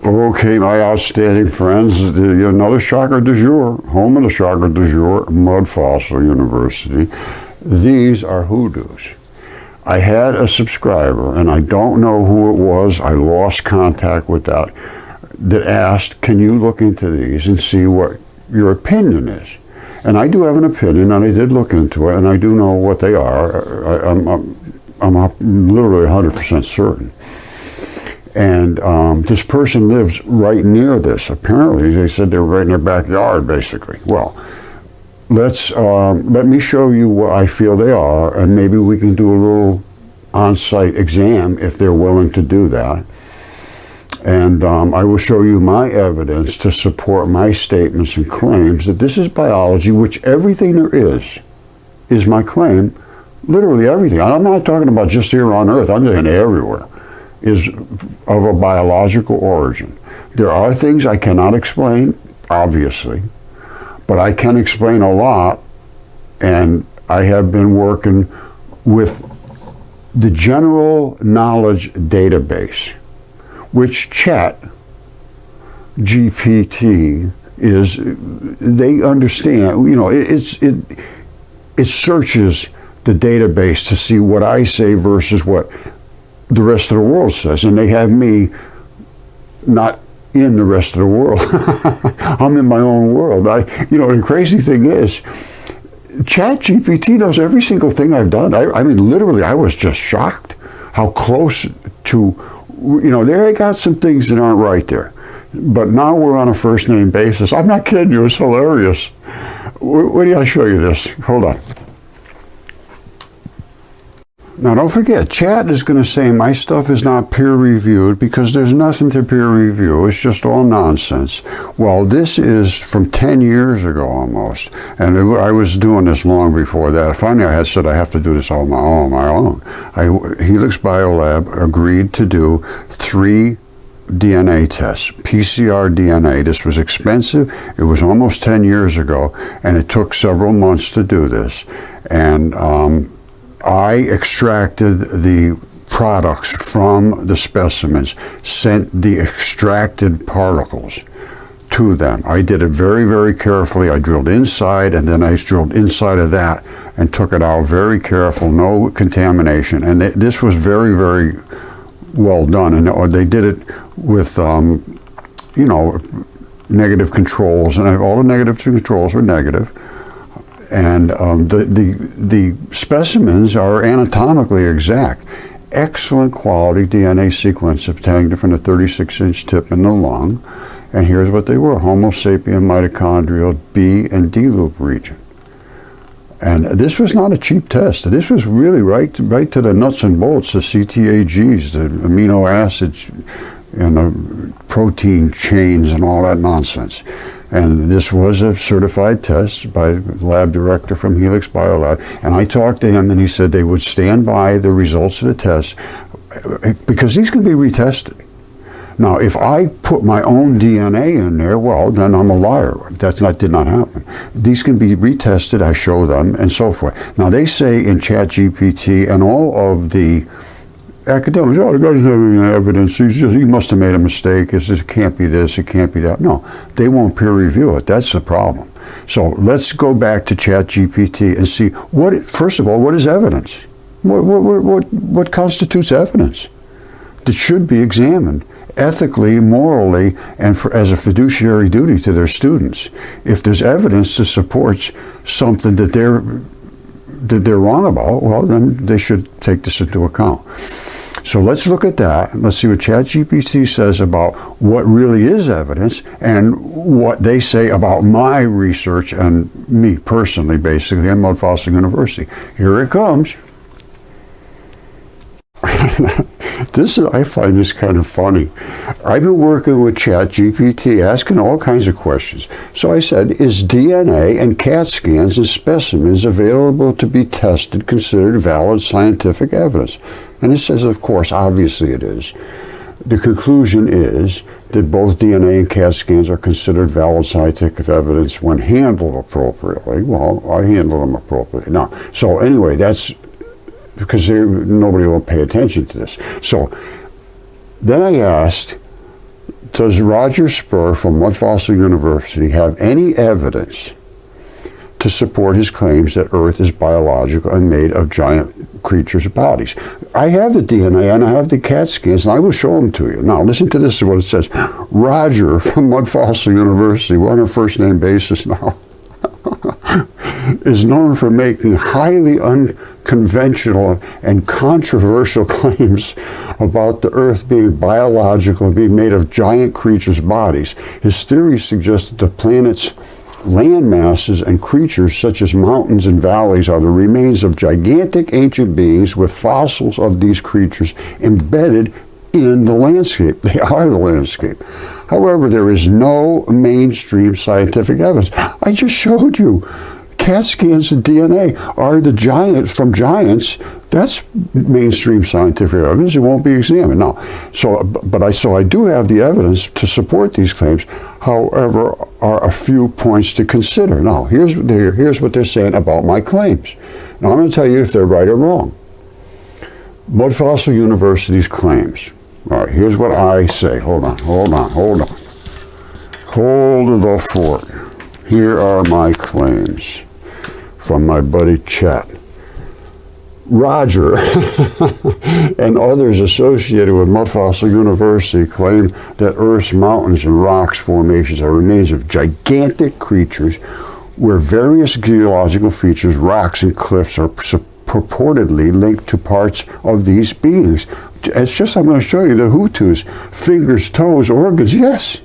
Okay, my outstanding friends, another Shocker DuJour, home of the Shocker DuJour, Mudfossil University. These are hoodoos. I had a subscriber, and I don't know who it was, I lost contact with that asked, can you look into these and see what your opinion is? And I do have an opinion, and I did look into it, and I do know what they are. I'm literally 100% certain. And this person lives right near this. Apparently, they said they were right in their backyard, basically. Well, let me show you what I feel they are, and maybe we can do a little on-site exam if they're willing to do that. And I will show you my evidence to support my statements and claims that this is biology, which everything there is my claim. Literally everything. I'm not talking about just here on Earth. I'm saying everywhere is of a biological origin. There are things I cannot explain, obviously, but I can explain a lot, and I have been working with the general knowledge database, which Chat GPT is. They understand, it searches the database to see what I say versus what the rest of the world says, and they have me not in the rest of the world. I'm in my own world. The crazy thing is, ChatGPT knows every single thing I've done. I mean, literally, I was just shocked how close to, they got some things that aren't right there. But now we're on a first name basis. I'm not kidding you, it's hilarious. Wait till I show you this. Hold on. Now, don't forget, Chat is going to say my stuff is not peer-reviewed because there's nothing to peer-review. It's just all nonsense. Well, this is from 10 years ago almost, and I was doing this long before that. Finally, I had said I have to do this all on my own. Helix Biolab agreed to do 3 DNA tests, PCR DNA. This was expensive. It was almost 10 years ago, and it took several months to do this. And I extracted the products from the specimens, sent the extracted particles to them. I did it very, very carefully. I drilled inside, and then I drilled inside of that and took it out very careful, no contamination. And this was very, very well done. And they did it with, negative controls, and all the negative controls were negative. And the specimens are anatomically exact. Excellent quality DNA sequence obtained from the 36-inch tip in the lung. And here's what they were: Homo sapien mitochondrial B and D loop region. And this was not a cheap test. This was really right to the nuts and bolts, the CTAGs, the amino acids, and the protein chains and all that nonsense. And this was a certified test by the lab director from Helix Biolab. And I talked to him, and he said they would stand by the results of the test because these can be retested. Now, if I put my own DNA in there, well, then I'm a liar. That did not happen. These can be retested, I show them, and so forth. Now, they say in ChatGPT and all of the academics, the guy doesn't have any evidence, he must have made a mistake, it can't be this, it can't be that. No, they won't peer review it. That's the problem. So let's go back to ChatGPT and see, first of all, what is evidence? What constitutes evidence that should be examined ethically, morally, and as a fiduciary duty to their students? If there's evidence that supports something that they're wrong about, well, then they should take this into account. So let's look at that. Let's see what ChatGPT says about what really is evidence and what they say about my research and me personally, basically, at Mudfossil University. Here it comes. I find this kind of funny. I've been working with ChatGPT, asking all kinds of questions. So I said, is DNA and CAT scans and specimens available to be tested considered valid scientific evidence? And it says, of course, obviously it is. The conclusion is that both DNA and CAT scans are considered valid scientific evidence when handled appropriately. Well, I handle them appropriately. Now, so anyway, that's because nobody will pay attention to this. So then I asked Does Roger Spur from Mudfossil University have any evidence to support his claims that Earth is biological and made of giant creatures' bodies? I have the DNA and I have the CAT scans, and I will show them to you. Now, listen to this, is what it says. Roger from Mudfossil University, we're on a first-name basis now, is known for making highly unconventional and controversial claims about the Earth being biological and being made of giant creatures' bodies. His theories suggest that the planet's land masses and creatures such as mountains and valleys are the remains of gigantic ancient beings with fossils of these creatures embedded in the landscape. They are the landscape. However, there is no mainstream scientific evidence. I just showed you. CAT scans and DNA are the giants from giants. That's mainstream scientific evidence. It won't be examined. Now, so I do have the evidence to support these claims. However, are a few points to consider. Now, here's what they're saying about my claims. Now, I'm going to tell you if they're right or wrong. Mudfossil University's claims. All right, here's what I say. Hold on. Hold the fort. Here are my claims from my buddy Chet. Roger and others associated with Mudfossil University claim that Earth's mountains and rocks formations are remains of gigantic creatures where various geological features, rocks, and cliffs are purportedly linked to parts of these beings. It's just, I'm going to show you the Hoodoo's fingers, toes, organs. Yes.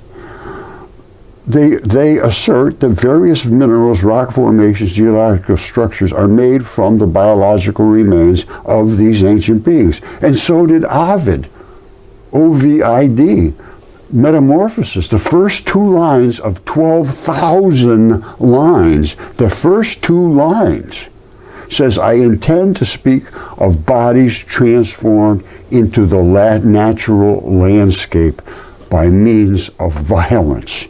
They assert that various minerals, rock formations, geological structures are made from the biological remains of these ancient beings. And so did Ovid, O-V-I-D, Metamorphosis. The first two lines of 12,000 lines, the first two lines says, I intend to speak of bodies transformed into the natural landscape by means of violence.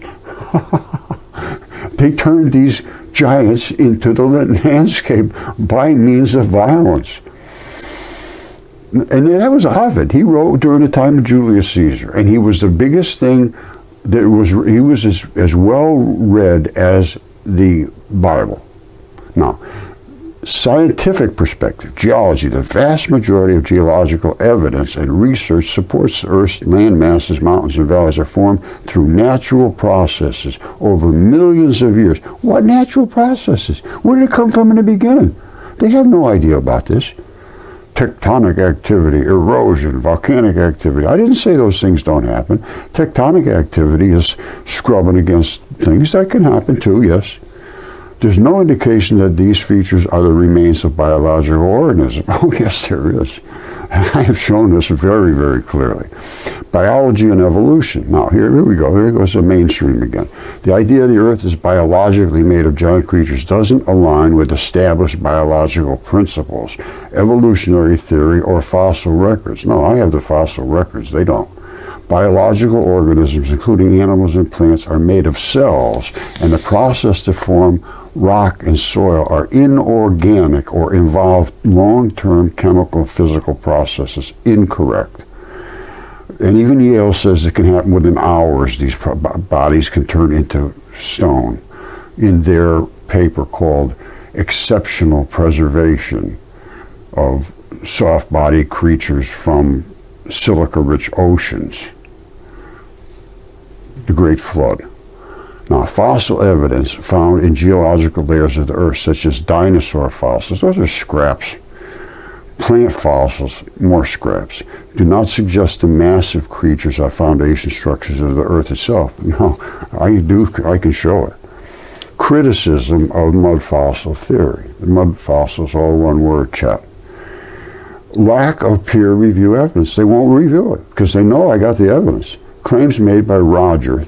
They turned these giants into the landscape by means of violence. And that was Ovid. He wrote during the time of Julius Caesar, and he was the biggest thing that was, he was as well read as the Bible. Now, scientific perspective, geology, the vast majority of geological evidence and research supports the Earth's land masses, mountains, and valleys are formed through natural processes over millions of years. What natural processes? Where did it come from in the beginning? They have no idea about this. Tectonic activity, erosion, volcanic activity. I didn't say those things don't happen. Tectonic activity is scrubbing against things. That can happen too, yes. There's no indication that these features are the remains of biological organisms. Oh, yes, there is. And I have shown this very, very clearly. Biology and evolution. Now, here we go. Here goes the mainstream again. The idea the Earth is biologically made of giant creatures doesn't align with established biological principles, evolutionary theory, or fossil records. No, I have the fossil records. They don't. Biological organisms, including animals and plants, are made of cells, and the process to form rock and soil are inorganic or involve long-term chemical physical processes. Incorrect. And even Yale says it can happen within hours. These bodies can turn into stone in their paper called Exceptional Preservation of Soft-Bodied Creatures from Silica-Rich Oceans. The Great Flood. Now, fossil evidence found in geological layers of the Earth, such as dinosaur fossils, those are scraps. Plant fossils, more scraps, do not suggest the massive creatures are foundation structures of the Earth itself. No, I can show it. Criticism of mudfossil theory. The mudfossils, all one word, chat. Lack of peer review evidence. They won't review it because they know I got the evidence. Claims made by Roger,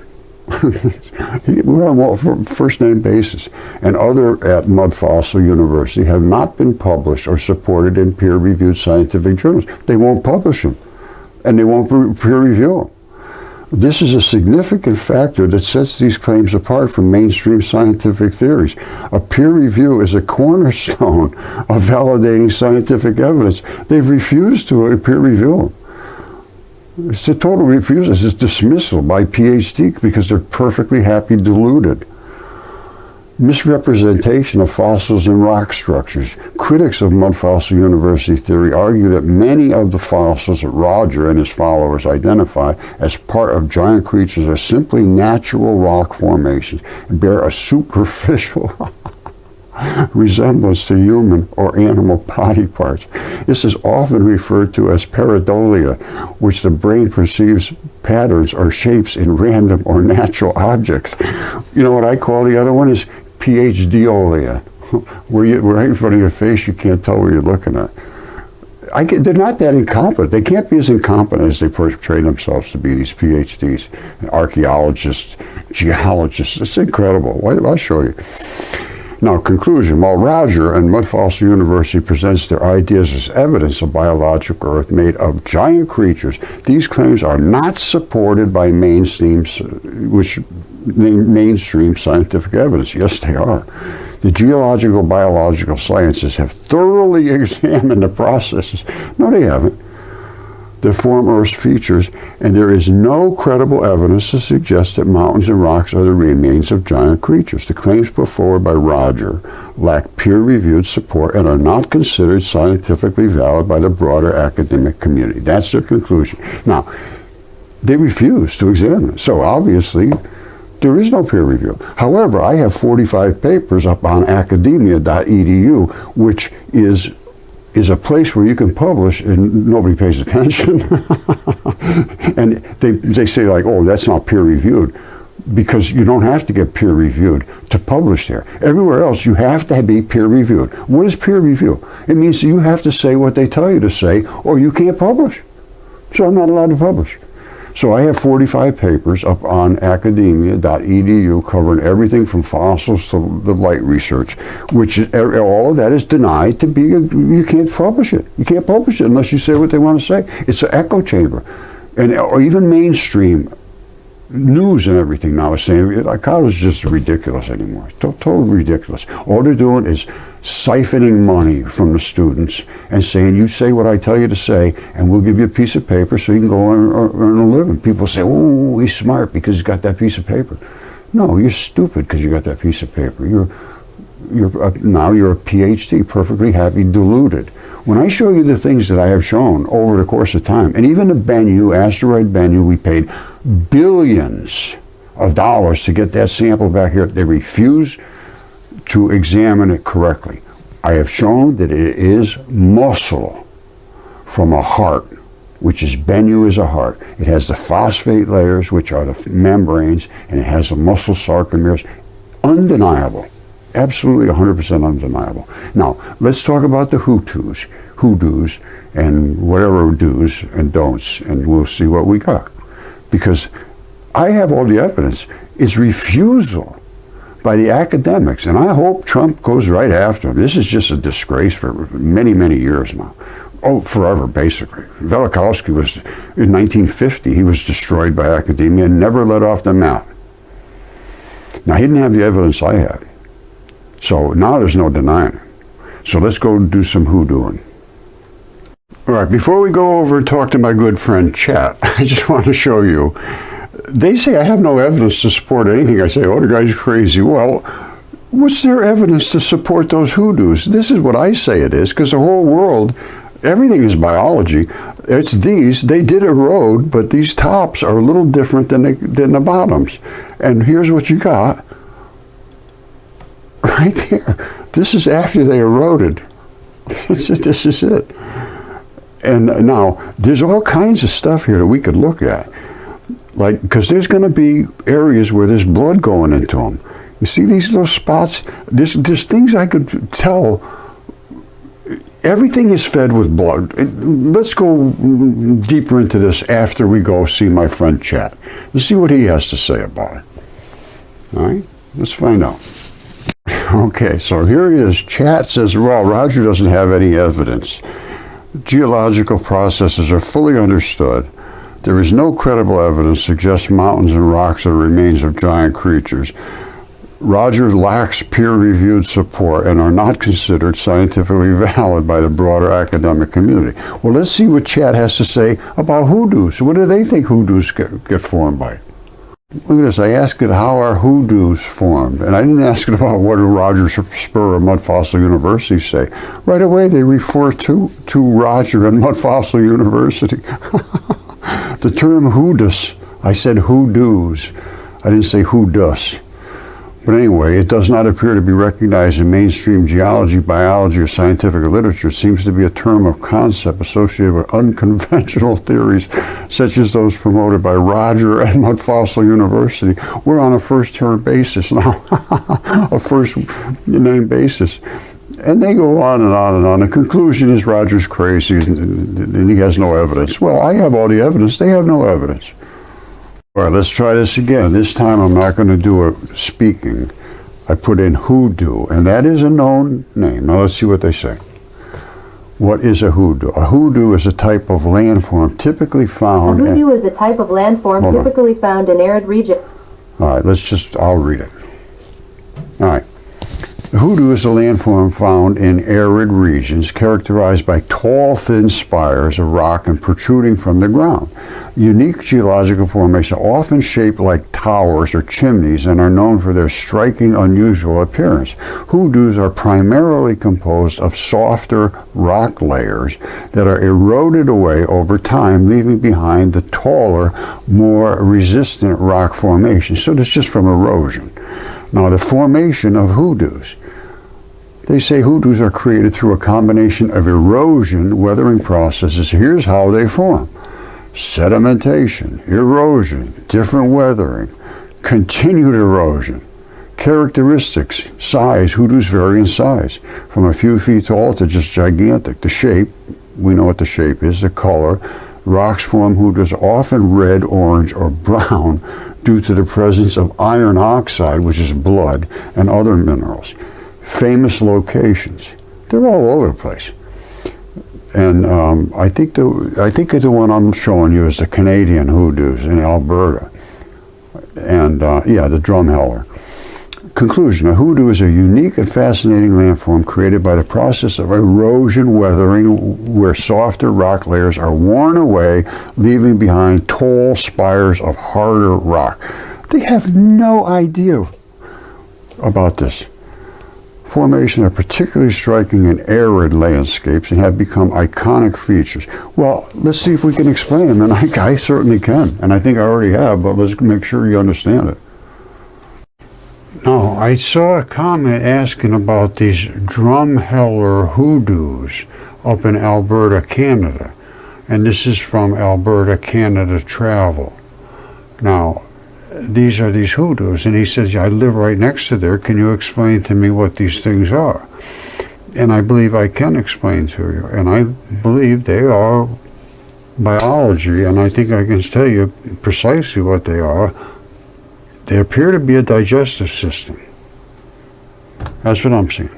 we're on first name basis, and other at Mudfossil University have not been published or supported in peer reviewed scientific journals. They won't publish them, and they won't peer review them. This is a significant factor that sets these claims apart from mainstream scientific theories. A peer review is a cornerstone of validating scientific evidence. They've refused to peer review them. It's a total refusal. It's dismissal by PhD because they're perfectly happy deluded. Misrepresentation of fossils and rock structures. Critics of Mudfossil University theory argue that many of the fossils that Roger and his followers identify as part of giant creatures are simply natural rock formations and bear a superficial resemblance to human or animal body parts. This is often referred to as pareidolia, which the brain perceives patterns or shapes in random or natural objects. You know what I call the other one is PhD-olia, where right in front of your face you can't tell what you're looking at. They're not that incompetent. They can't be as incompetent as they portray themselves to be, these PhDs, archaeologists, geologists. It's incredible. I'll show you. Now, conclusion. While Roger and Mudfossil University presents their ideas as evidence of biological Earth made of giant creatures, these claims are not supported by mainstream scientific evidence. Yes, they are. The geological biological sciences have thoroughly examined the processes. No, they haven't. That form Earth's features, and there is no credible evidence to suggest that mountains and rocks are the remains of giant creatures. The claims put forward by Roger lack peer-reviewed support and are not considered scientifically valid by the broader academic community. That's their conclusion. Now, they refuse to examine it, so obviously there is no peer review. However, I have 45 papers up on academia.edu, which is a place where you can publish and nobody pays attention. And they say like, oh, that's not peer reviewed, because you don't have to get peer reviewed to publish there. Everywhere else you have to be peer reviewed. What is peer review? It means that you have to say what they tell you to say or you can't publish. So I'm not allowed to publish. So I have 45 papers up on academia.edu covering everything from fossils to the light research, which is, all of that is denied to be, you can't publish it. You can't publish it unless you say what they want to say. It's an echo chamber. And or even mainstream news and everything now is saying, like, college is just ridiculous anymore. Totally ridiculous. All they're doing is siphoning money from the students and saying, you say what I tell you to say, and we'll give you a piece of paper so you can go and earn a living. People say, oh, he's smart because he's got that piece of paper. No, you're stupid because you got that piece of paper. Now you're a PhD, perfectly happy, deluded. When I show you the things that I have shown over the course of time, and even the Bennu, asteroid Bennu, we paid billions of dollars to get that sample back here. They refuse to examine it correctly. I have shown that it is muscle from a heart, which is Bennu is a heart. It has the phosphate layers, which are the membranes, and it has the muscle sarcomeres. Undeniable. Absolutely 100% undeniable. Now, let's talk about the hoodoos, and whatever do's and don'ts, and we'll see what we got. Because I have all the evidence. It's refusal by the academics, and I hope Trump goes right after him. This is just a disgrace for many, many years now. Oh, forever, basically. Velikovsky was, in 1950, he was destroyed by academia and never let off the mat. Now, he didn't have the evidence I have. So now there's no denying it. So let's go do some hoodooing. All right, before we go over and talk to my good friend Chat, I just want to show you. They say I have no evidence to support anything. I say, oh, the guy's crazy. Well, what's their evidence to support those hoodoos? This is what I say it is, because the whole world, everything is biology. It's these. They did erode, but these tops are a little different than the bottoms. And here's what you got. Right there. This is after they eroded. This is it. And now, there's all kinds of stuff here that we could look at. Like, because there's going to be areas where there's blood going into them. You see these little spots? There's things I could tell. Everything is fed with blood. Let's go deeper into this after we go see my friend Chat. Let's see what he has to say about it. All right? Let's find out. Okay, so here it is. Chat says, well, Roger doesn't have any evidence. Geological processes are fully understood. There is no credible evidence to suggest mountains and rocks are remains of giant creatures. Roger lacks peer-reviewed support and are not considered scientifically valid by the broader academic community. Well, let's see what Chad has to say about hoodoos. What do they think hoodoos get formed by? Look at this. I asked it, how are hoodoos formed? And I didn't ask it about what do Roger Spur of Mudfossil University say. Right away, they refer to Roger and Mudfossil University. The term hoodus, I said hoodoos. I didn't say hoodus. But anyway, it does not appear to be recognized in mainstream geology, biology, or scientific literature. It seems to be a term of concept associated with unconventional theories, such as those promoted by Roger and Mudfossil University. We're on a first-term basis now, a first-name basis. And they go on and on and on. The conclusion is Roger's crazy and he has no evidence. Well, I have all the evidence. They have no evidence. All right, let's try this again. This time I'm not going to do a speaking. I put in hoodoo, and that is a known name. Now let's see what they say. What is a hoodoo? A hoodoo is a type of landform typically found... A hoodoo is a type of landform typically found in arid regions. All right, I'll read it. All right. The hoodoo is a landform found in arid regions characterized by tall, thin spires of rock and protruding from the ground. Unique geological formations are often shaped like towers or chimneys and are known for their striking, unusual appearance. Hoodoos are primarily composed of softer rock layers that are eroded away over time, leaving behind the taller, more resistant rock formations. So that's just from erosion. Now, the formation of hoodoos. They say hoodoos are created through a combination of erosion, weathering processes. Here's how they form. Sedimentation, erosion, different weathering, continued erosion. Characteristics, size. Hoodoos vary in size, from a few feet tall to just gigantic. The shape, we know what the shape is. The color. Rocks form hoodoos often red, orange, or brown due to the presence of iron oxide, which is blood, and other minerals. Famous locations. They're all over the place. And I think the one I'm showing you is the Canadian hoodoos in Alberta. And yeah, the drumheller. Conclusion, a hoodoo is a unique and fascinating landform created by the process of erosion weathering, where softer rock layers are worn away, leaving behind tall spires of harder rock. They have no idea about this. Formations are particularly striking in arid landscapes and have become iconic features. Well, let's see if we can explain them, and I certainly can, and I think I already have, but let's make sure you understand it. Now, I saw a comment asking about these drumheller hoodoos up in Alberta, Canada. And this is from Alberta, Canada Travel. Now, these are these hoodoos, and he says, I live right next to there. Can you explain to me what these things are? And I believe I can explain to you. And I believe they are biology, and I think I can tell you precisely what they are. They appear to be a digestive system. That's what I'm seeing.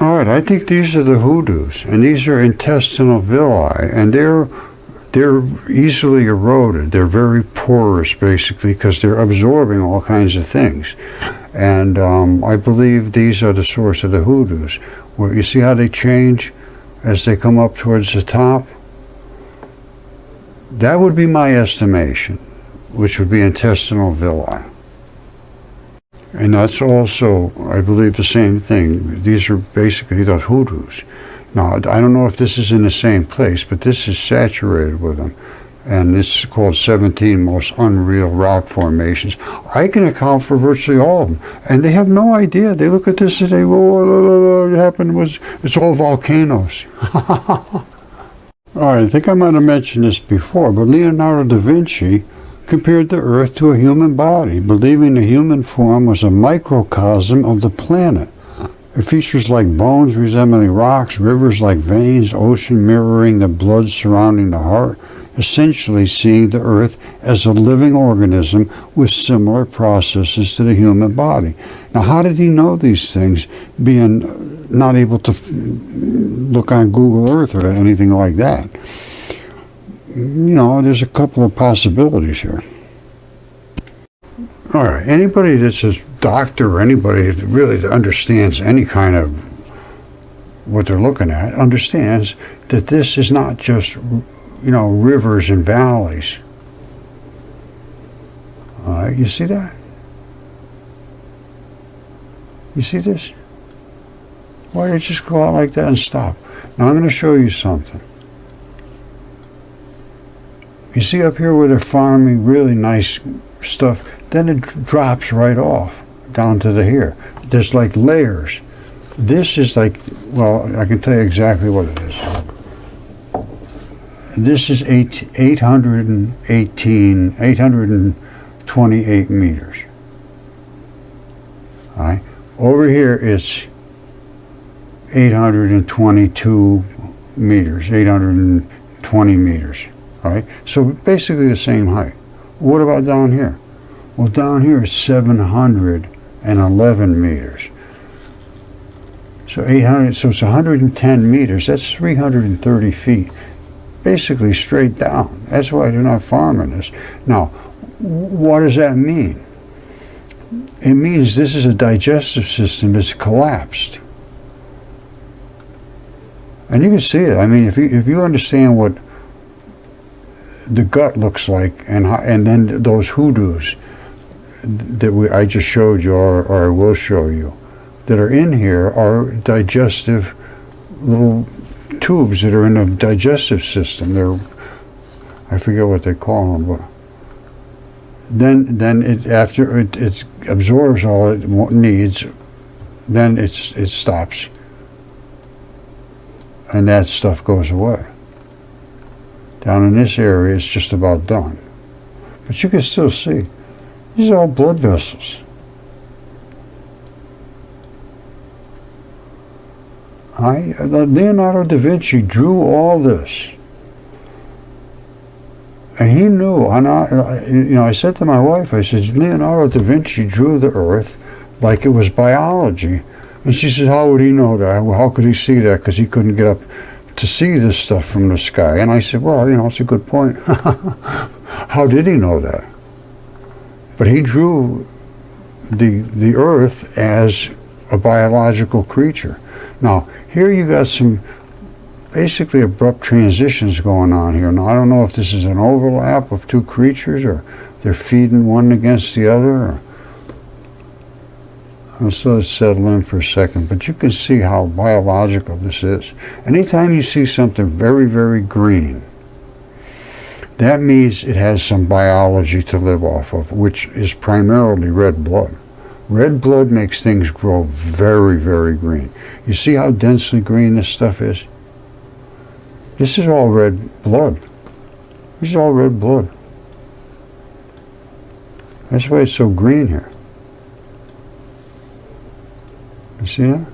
All right, I think these are the hoodoos, and these are intestinal villi, and they're easily eroded. They're very porous, basically, because they're absorbing all kinds of things. And I believe these are the source of the hoodoos. Where you see how they change as they come up towards the top? That would be my estimation, which would be intestinal villi. And that's also, I believe, the same thing. These are basically the hoodoos. Now, I don't know if this is in the same place, but this is saturated with them. And it's called 17 Most Unreal Rock Formations. I can account for virtually all of them. And they have no idea. They look at this and say, well, what happened was, it's all volcanoes. All right, I think I might have mentioned this before, but Leonardo da Vinci compared the Earth to a human body, believing the human form was a microcosm of the planet. It features like bones resembling rocks, rivers like veins, ocean mirroring the blood surrounding the heart, essentially seeing the Earth as a living organism with similar processes to the human body. Now, how did he know these things, being not able to look on Google Earth or anything like that? You know, there's a couple of possibilities here. All right, anybody that's a doctor or anybody that really understands any kind of what they're looking at understands that this is not just, rivers and valleys. All right, you see that? You see this? Why did it just go out like that and stop? Now I'm going to show you something. You see up here where they're farming really nice stuff, then it drops right off down to the here. There's like layers. This is like, well, I can tell you exactly what it is. This is 828 meters. All right. Over here it's 822 meters, 820 meters. All right. So basically the same height. What about down here? Well, down here is 711 meters. So 800, so it's 110 meters. That's 330 feet, basically straight down. That's why they're not farming this. Now, what does that mean? It means this is a digestive system that's collapsed. And you can see it. I mean, if you understand what the gut looks like, and then those hoodoos that I just showed you, or I will show you, that are in here are digestive little tubes that are in the digestive system. I forget what they call them, but then after it absorbs all it needs, then it stops, and that stuff goes away. Down in this area, it's just about done, but you can still see these are all blood vessels. Leonardo da Vinci drew all this, and he knew. I said to my wife, I said, Leonardo da Vinci drew the Earth like it was biology, and she said, how would he know that? How could he see that? Because he couldn't get up to see this stuff from the sky. And I said, well, it's a good point. How did he know that? But he drew the Earth as a biological creature. Now, here you got some basically abrupt transitions going on here. Now, I don't know if this is an overlap of two creatures, or they're feeding one against the other. Let's let it settle in for a second, but you can see how biological this is. Anytime you see something very, very green, that means it has some biology to live off of, which is primarily red blood. Red blood makes things grow very, very green. You see how densely green this stuff is? This is all red blood. This is all red blood. That's why it's so green here. You see that?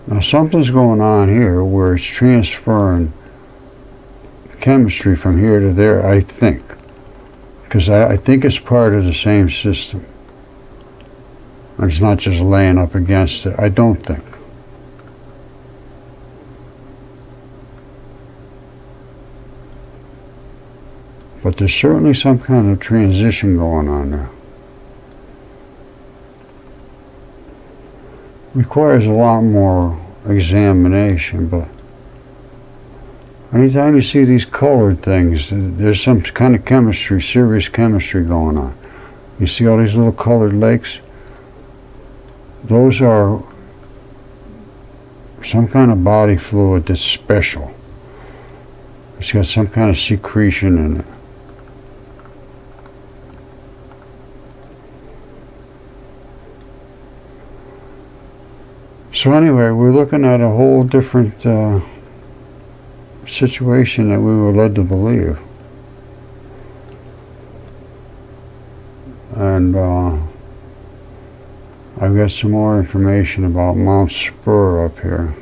Now something's going on here where it's transferring chemistry from here to there, I think. Because I think it's part of the same system. It's not just laying up against it. I don't think. But there's certainly some kind of transition going on there. Requires a lot more examination, but anytime you see these colored things, there's some kind of chemistry, serious chemistry going on. You see all these little colored lakes? Those are some kind of body fluid that's special. It's got some kind of secretion in it. So anyway, we're looking at a whole different situation that we were led to believe. And I've got some more information about Mount Spur up here.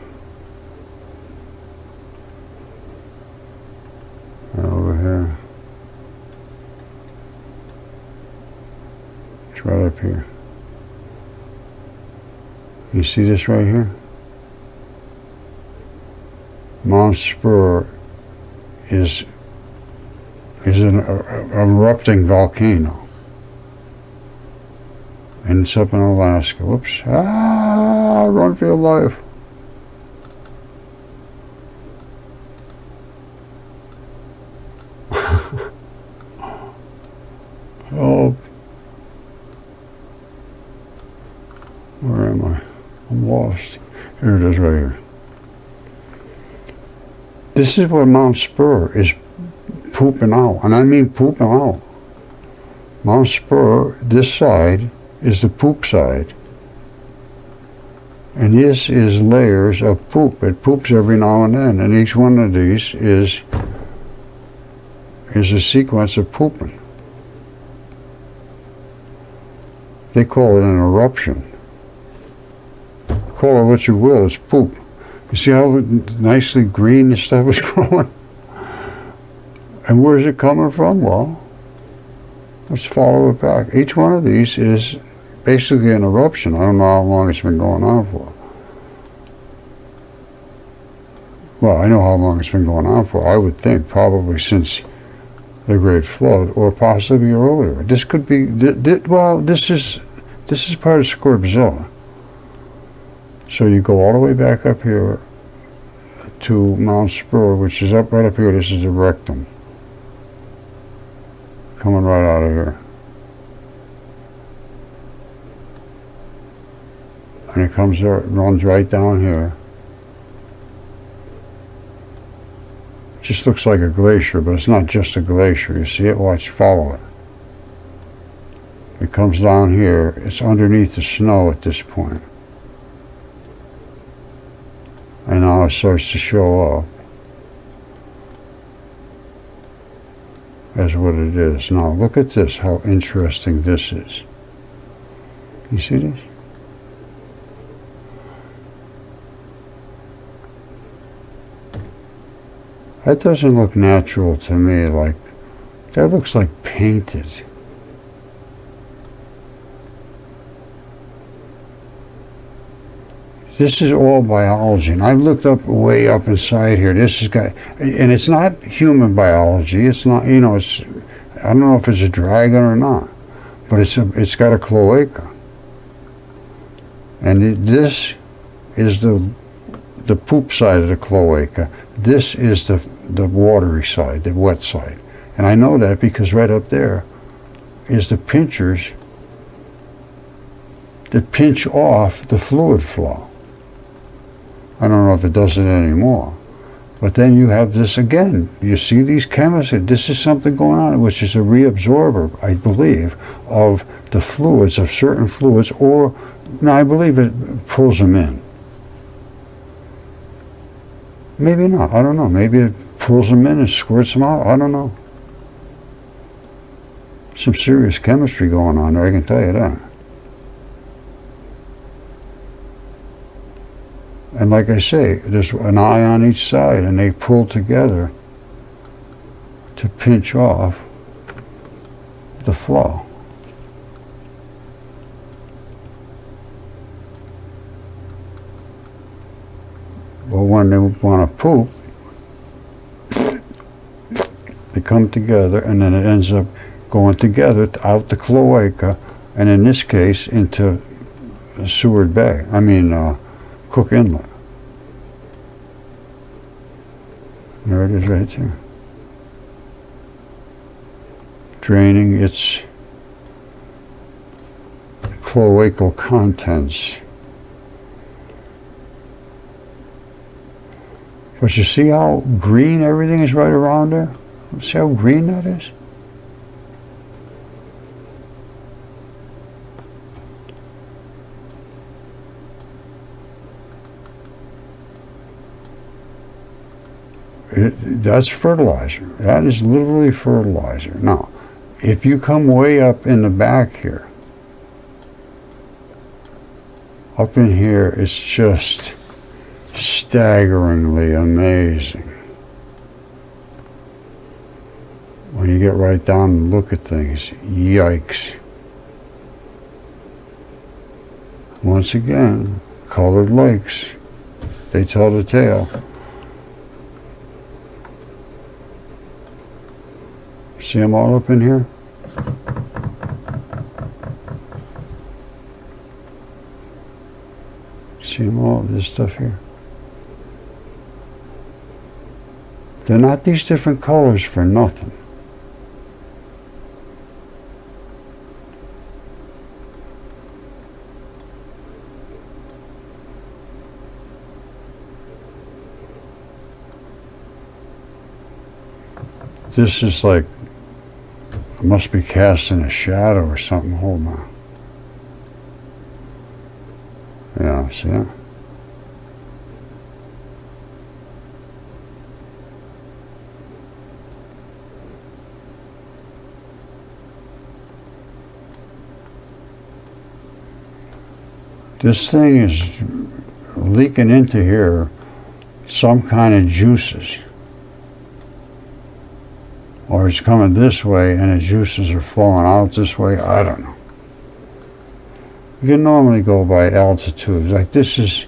Over here. It's right up here. You see this right here? Mount Spur is an erupting volcano. And it's up in Alaska. Whoops. Run for your life. Oh. Where am I? I'm lost. Here it is right here. This is what Mount Spur is pooping out. And I mean pooping out. Mount Spur, this side, is the poop side. And this is layers of poop. It poops every now and then. And each one of these is a sequence of pooping. They call it an eruption. Call it what you will, it's poop. You see how nicely green this stuff is growing? And where is it coming from? Well, let's follow it back. Each one of these is basically an eruption. I don't know how long it's been going on for. Well, I know how long it's been going on for. I would think probably since the Great Flood, or possibly earlier. This could be, well, this is part of Scorbzilla. So you go all the way back up here to Mount Spur, which is right up here. This is the rectum. Coming right out of here. And it comes there, it runs right down here. It just looks like a glacier, but it's not just a glacier. You see it? Watch, follow it. It comes down here. It's underneath the snow at this point. And now it starts to show up as what it is. Now look at this, how interesting this is. You see this? That doesn't look natural to me. Like, that looks like painted. This is all biology, and I looked up way up inside here. This is got, and it's not human biology. It's not, you know. It's, I don't know if it's a dragon or not, but it's got a cloaca, and this is the poop side of the cloaca. This is the watery side, the wet side, and I know that because right up there is the pinchers that pinch off the fluid flow. I don't know if it does it anymore. But then you have this again. You see these chemists, this is something going on, which is a reabsorber, I believe, of the fluids, of certain fluids, or, no, I believe it pulls them in. Maybe not, I don't know. Maybe it pulls them in and squirts them out, I don't know. Some serious chemistry going on there, I can tell you that. And like I say, there's an eye on each side, and they pull together to pinch off the flow. But when they want to poop, they come together, and then it ends up going together out the cloaca, and in this case, into Seward Bay. I mean, Cook Inlet. There it is right there. Draining its cloacal contents. But you see how green everything is right around there? See how green that is? That's fertilizer. That is literally fertilizer. Now, if you come way up in the back here, up in here, it's just staggeringly amazing. When you get right down and look at things, yikes. Once again, colored lakes, they tell the tale. See them all up in here? See them all, this stuff here? They're not these different colors for nothing. This is like, it must be casting a shadow or something. Hold on. Yeah, see that? This thing is leaking into here some kind of juices. Or it's coming this way and the juices are flowing out this way. I don't know. You normally go by altitude. Like this is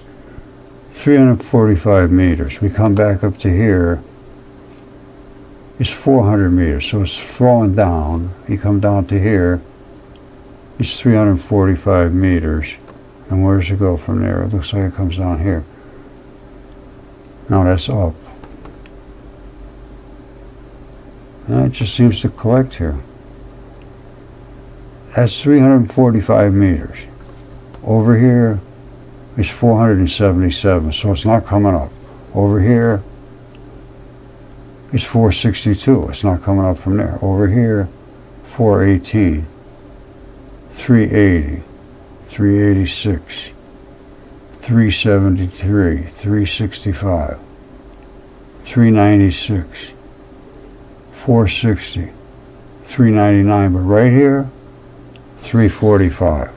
345 meters. We come back up to here. It's 400 meters. So it's flowing down. You come down to here. It's 345 meters. And where does it go from there? It looks like it comes down here. No, that's up. And it just seems to collect here. That's 345 meters. Over here is 477, so it's not coming up. Over here is 462. It's not coming up from there. Over here, 418, 380, 386, 373, 365, 396, 460, 399, but right here, 345.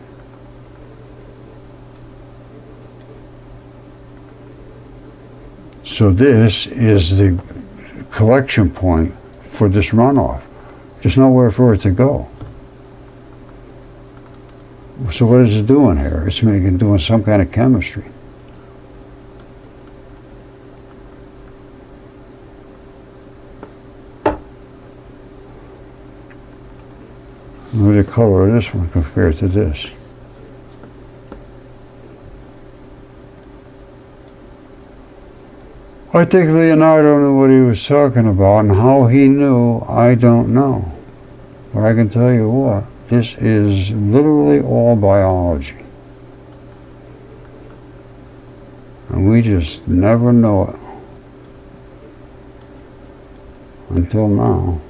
So this is the collection point for this runoff. There's nowhere for it to go. So what is it doing here? It's doing some kind of chemistry. Look at the color of this one compared to this. I think Leonardo knew what he was talking about, and how he knew, I don't know. But I can tell you what, this is literally all biology. And we just never know it. Until now.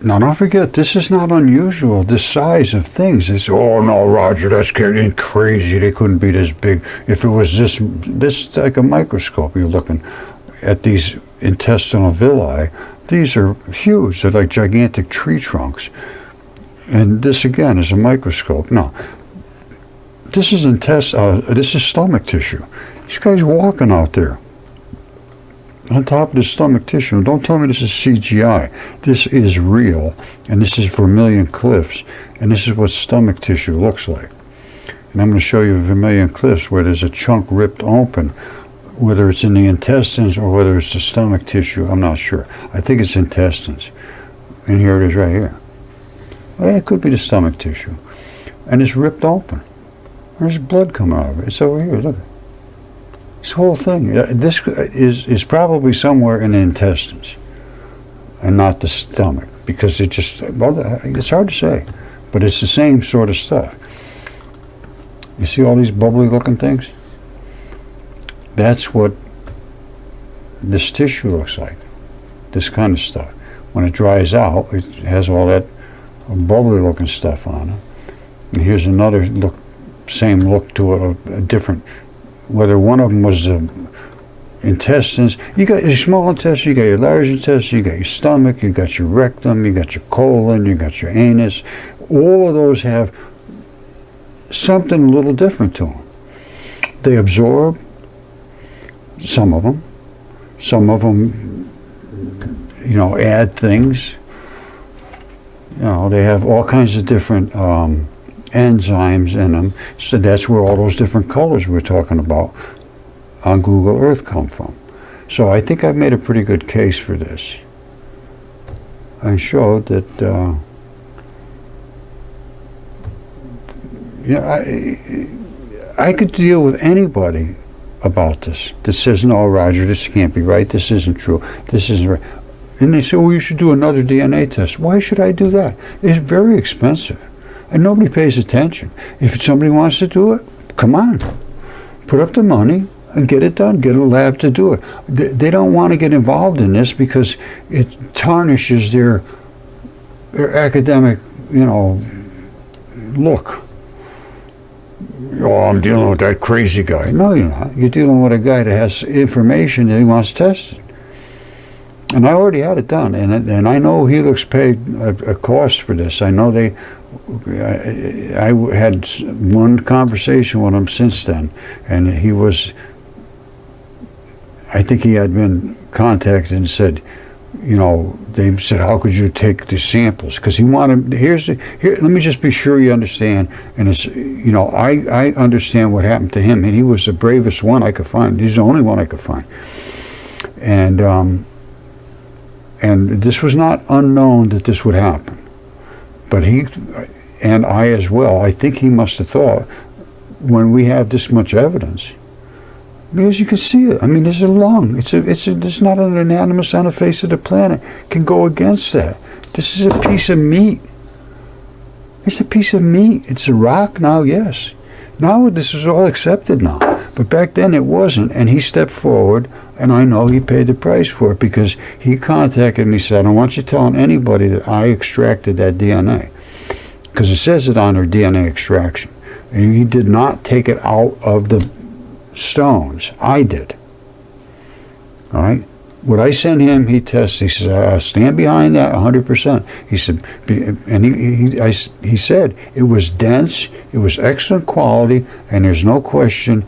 Now don't forget, this is not unusual, this size of things. It's, oh no, Roger, that's getting crazy. They couldn't be this big. If it was this like a microscope, you're looking at these intestinal villi. These are huge. They're like gigantic tree trunks. And this again is a microscope. No, this is this is stomach tissue. This guy's walking out there on top of the stomach tissue. Don't tell me this is CGI. This is real, and this is Vermilion Cliffs, and this is what stomach tissue looks like. And I'm going to show you Vermilion Cliffs where there's a chunk ripped open, whether it's in the intestines or whether it's the stomach tissue. I'm not sure. I think it's intestines. And here it is right here. Well, it could be the stomach tissue. And it's ripped open. There's blood coming out of it. It's over here. Look. This whole thing, this is probably somewhere in the intestines and not the stomach, because it just, well, it's hard to say, but it's the same sort of stuff. You see all these bubbly looking things? That's what this tissue looks like, this kind of stuff. When it dries out, it has all that bubbly looking stuff on it. And here's another look, same look to it, a different, whether one of them was the intestines. You got your small intestine, you got your large intestine, you got your stomach, you got your rectum, you got your colon, you got your anus. All of those have something a little different to them. They absorb, some of them, you know, add things. You know, they have all kinds of different enzymes in them, so that's where all those different colors we're talking about on Google Earth come from. So I think I've made a pretty good case for this. I showed that, I could deal with anybody about this that says, no, Roger, this can't be right, this isn't true, this isn't right. And they say, oh, you should do another DNA test. Why should I do that? It's very expensive, and nobody pays attention. If somebody wants to do it, come on. Put up the money and get it done. Get a lab to do it. They don't want to get involved in this because it tarnishes their academic, look. Oh, I'm dealing with that crazy guy. No, you're not. You're dealing with a guy that has information that he wants tested. And I already had it done, and I know Helix paid a cost for this. I know I had one conversation with him since then, and I think he had been contacted and said, they said, how could you take the samples? Because he wanted, let me just be sure you understand, and it's, I understand what happened to him, and he was the bravest one I could find. He's the only one I could find. And this was not unknown that this would happen. But he, and I as well, I think he must have thought, when we have this much evidence, because you can see it. I mean, there's a lung. There's not an animus on the face of the planet can go against that. This is a piece of meat. It's a piece of meat. It's a rock now, yes. Now this is all accepted now. But back then it wasn't, and he stepped forward, and I know he paid the price for it because he contacted me and said, I don't want you telling anybody that I extracted that DNA. Because it says it on their DNA extraction. And he did not take it out of the stones. I did. All right? What I sent him, he tests. He says, I stand behind that 100%. He said, and he said it was dense, it was excellent quality, and there's no question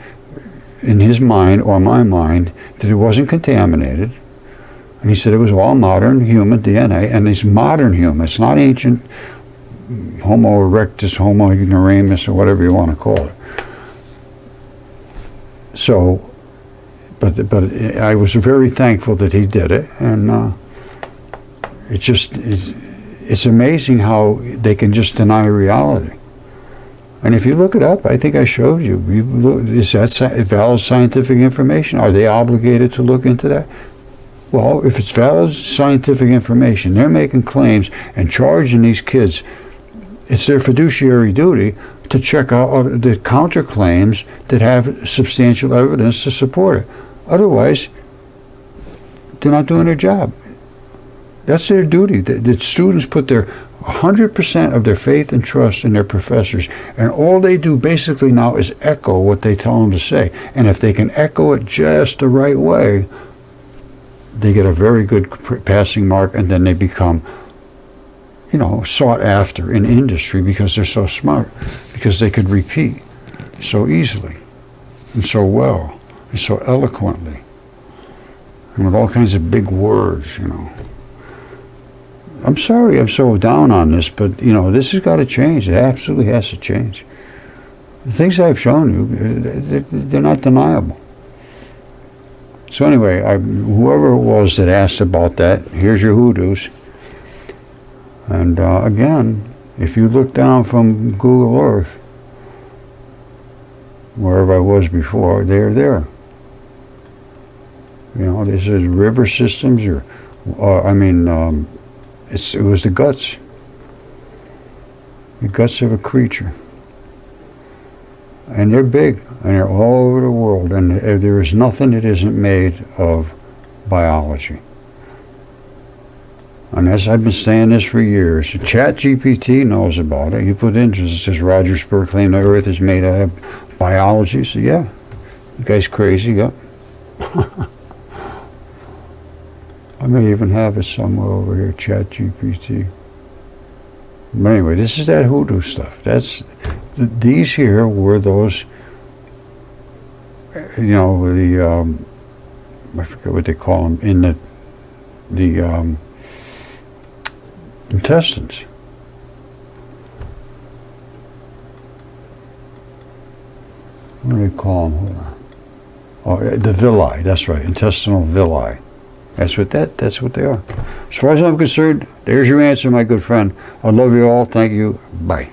in his mind or my mind that it wasn't contaminated. And he said it was all modern human DNA, and it's modern human. It's not ancient Homo erectus, Homo ignoramus, or whatever you want to call it. So, but I was very thankful that he did it, and it's amazing how they can just deny reality. And if you look it up, I think I showed you. Is that valid scientific information? Are they obligated to look into that? Well, if it's valid scientific information, they're making claims and charging these kids. It's their fiduciary duty to check out the counterclaims that have substantial evidence to support it. Otherwise, they're not doing their job. That's their duty. The students put their 100% of their faith and trust in their professors, and all they do basically now is echo what they tell them to say. And if they can echo it just the right way, they get a very good passing mark, and then they become, sought after in industry because they're so smart, because they could repeat so easily and so well and so eloquently and with all kinds of big words, I'm sorry I'm so down on this, but, this has got to change. It absolutely has to change. The things I've shown you, they're not deniable. So anyway, whoever it was that asked about that, here's your hoodoos. And again, if you look down from Google Earth, wherever I was before, they're there. This is river systems, it was the guts of a creature. And they're big, and they're all over the world, and there is nothing that isn't made of biology. And as I've been saying this for years, ChatGPT knows about it. You put in, it says Roger Spur claimed the Earth is made out of biology. So yeah, you guys crazy, yep. I may even have it somewhere over here, ChatGPT. But anyway, this is that hoodoo stuff. These here were those, I forget what they call them, in the intestines. What do they call them? Hold on. The villi, that's right, intestinal villi. That's what they are. As far as I'm concerned, there's your answer, my good friend. I love you all. Thank you. Bye.